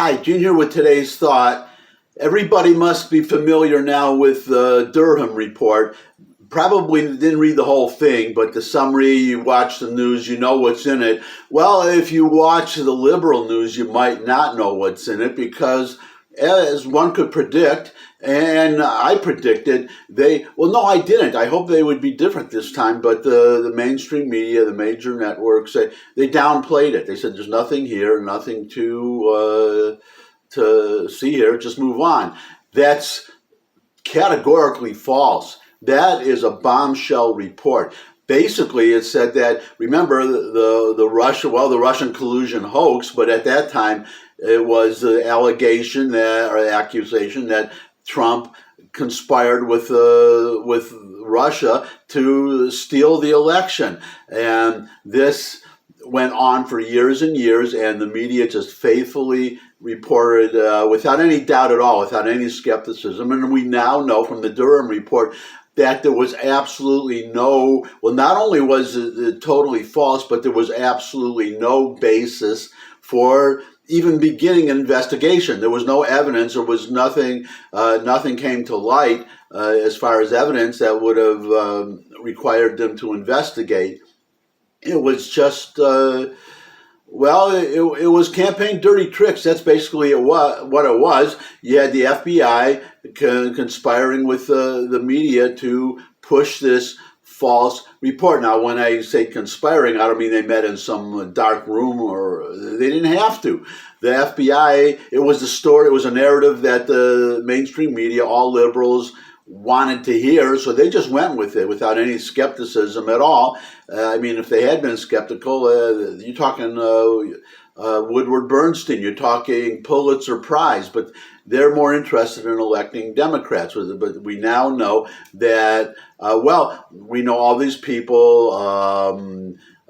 Hi, Gene here with today's thought. Everybody must be familiar now with the Durham Report. Probably didn't read the whole thing, but the summary, you watch the news, you know what's in it. Well, if you watch the liberal news, you might not know what's in it because, as one could predict, and I predicted, no, I didn't. I hope they would be different this time, but the mainstream media, the major networks, they downplayed it. They said there's nothing here, nothing to see here, just move on. That's categorically false. That is a bombshell report. Basically, it said that, remember, the Russian collusion hoax, but at that time, it was the allegation that, or the accusation that Trump conspired with Russia to steal the election. And this went on for years and years, and the media just faithfully reported without any doubt at all, without any skepticism. And we now know from the Durham Report that there was absolutely no, well, not only was it totally false, but there was absolutely no basis for even beginning an investigation. There was no evidence, there was nothing came to light as far as evidence that would have required them to investigate. It was just, it was campaign dirty tricks. That's basically what it was. You had the FBI conspiring with the media to push this false report. Now, when I say conspiring, I don't mean they met in some dark room, or they didn't have to. The FBI, it was a story, it was a narrative that the mainstream media, all liberals, wanted to hear, so they just went with it without any skepticism at all. I mean, if they had been skeptical, you're talking Woodward Bernstein, you're talking Pulitzer Prize, but they're more interested in electing Democrats. But we now know that, we know all these people,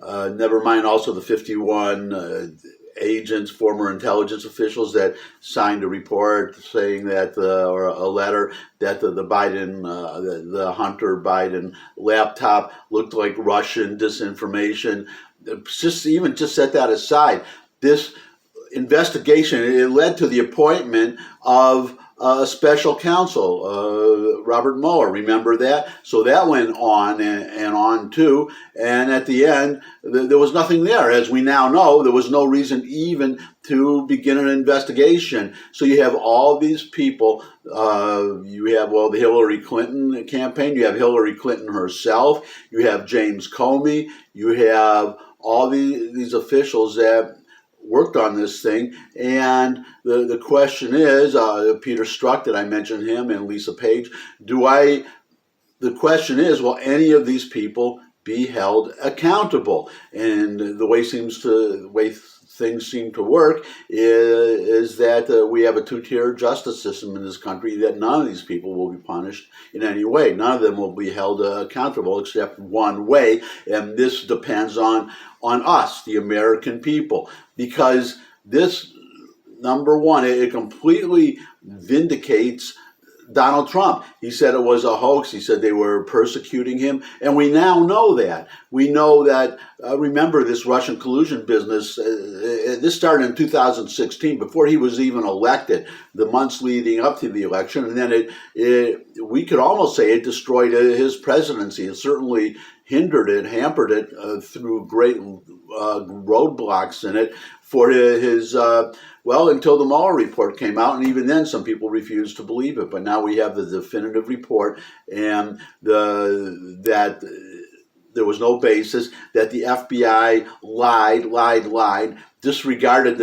never mind also the 51 agents, former intelligence officials that signed a report saying that, or a letter that the Biden, the Hunter Biden laptop looked like Russian disinformation. Just set that aside. This investigation, it led to the appointment of a special counsel, Robert Mueller. Remember that? So that went on and on too. And at the end, there was nothing there. As we now know, there was no reason even to begin an investigation. So you have all these people. You have, the Hillary Clinton campaign. You have Hillary Clinton herself. You have James Comey. You have all these officials that worked on this thing, and the question is, Peter Strzok, did I mention him, and Lisa Page, the question is, will any of these people be held accountable? And the way things seem to work is that we have a two-tier justice system in this country, that none of these people will be punished in any way. None of them will be held accountable except one way, and this depends on us, the American people, because this, number one, it completely vindicates Donald Trump. He said it was a hoax. He said they were persecuting him. And we now know that. We know that, remember this Russian collusion business, this started in 2016, before he was even elected, the months leading up to the election. And then we could almost say it destroyed his presidency. It certainly hampered it through great roadblocks in it for his, until the Mueller report came out, and even then some people refused to believe it. But now we have the definitive report, and that there was no basis, that the FBI lied, disregarded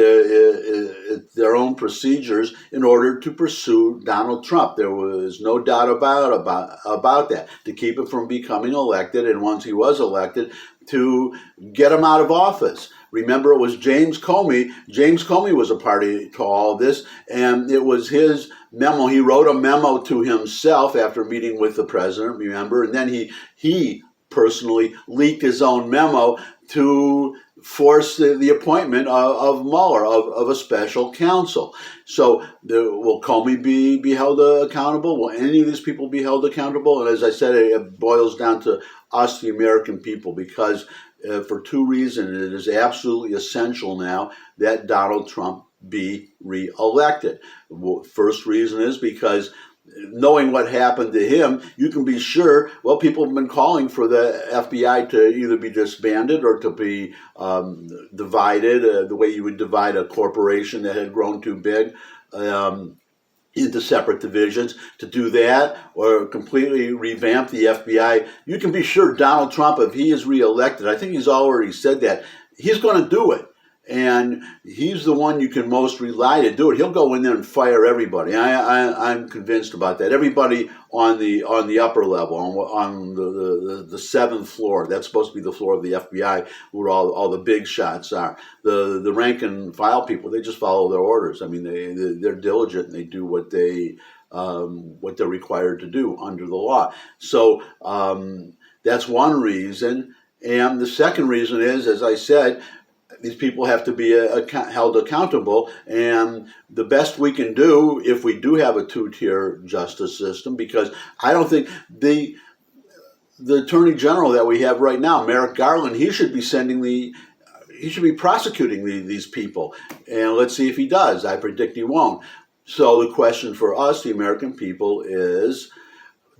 their own procedures in order to pursue Donald Trump. There was no doubt about that, to keep him from becoming elected, and once he was elected, to get him out of office. Remember, it was James Comey. James Comey was a party to all this, and it was his memo. He wrote a memo to himself after meeting with the president, remember, and then he personally leaked his own memo to force the appointment of Mueller, of a special counsel. So will Comey be held accountable? Will any of these people be held accountable? And as I said, it boils down to us, the American people, because for two reasons, it is absolutely essential now that Donald Trump be reelected. First reason is because knowing what happened to him, you can be sure, well, people have been calling for the FBI to either be disbanded or to be divided, the way you would divide a corporation that had grown too big. Into separate divisions, to do that or completely revamp the FBI. You can be sure Donald Trump, if he is reelected, I think he's already said that, he's going to do it. And he's the one you can most rely to do it. He'll go in there and fire everybody. I'm convinced about that. Everybody on the upper level, on the seventh floor. That's supposed to be the floor of the FBI, where all the big shots are. The rank and file people, they just follow their orders. I mean, they're diligent and they do what they're required to do under the law. So that's one reason. And the second reason is, as I said, these people have to be held accountable, and the best we can do, if we do have a two-tier justice system, because I don't think the Attorney General that we have right now, Merrick Garland, he should be prosecuting these people, and let's see if he does. I predict he won't. So the question for us, the American people, is,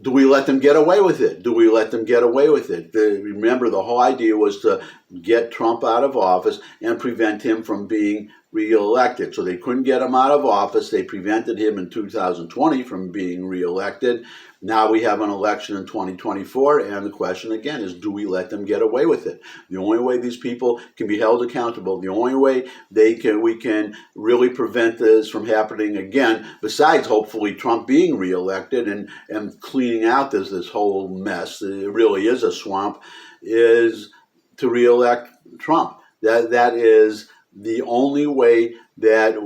do we let them get away with it? Do we let them get away with it? Remember, the whole idea was to get Trump out of office and prevent him from being reelected. So they couldn't get him out of office. They prevented him in 2020 from being reelected. Now we have an election in 2024, and the question again is, do we let them get away with it? The only way these people can be held accountable, the only way we can really prevent this from happening again, besides hopefully Trump being reelected and cleaning out this whole mess, it really is a swamp, is to reelect Trump. That is the only way that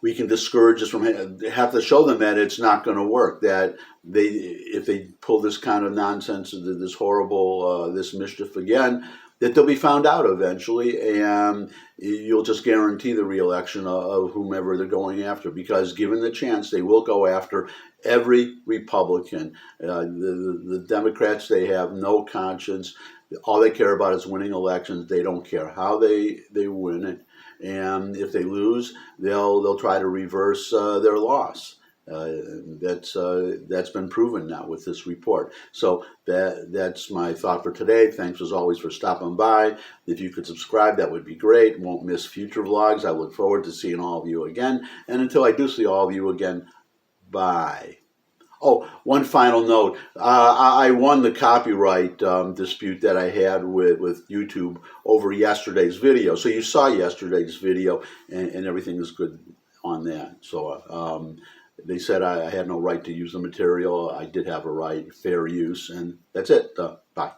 we can discourage us from have to show them that it's not going to work. That if they pull this kind of nonsense, this horrible, this mischief again, that they'll be found out eventually, and you'll just guarantee the reelection of whomever they're going after. Because given the chance, they will go after every Republican. The Democrats, they have no conscience. All they care about is winning elections. They don't care how they win it. And if they lose, they'll try to reverse their loss. That's been proven now with this report. So that's my thought for today. Thanks as always for stopping by. If you could subscribe, that would be great. Won't miss future vlogs. I look forward to seeing all of you again. And until I do see all of you again, bye. Oh, one final note. I won the copyright dispute that I had with YouTube over yesterday's video. So you saw yesterday's video, and everything is good on that. So they said I had no right to use the material. I did have a right, fair use, and that's it. Bye.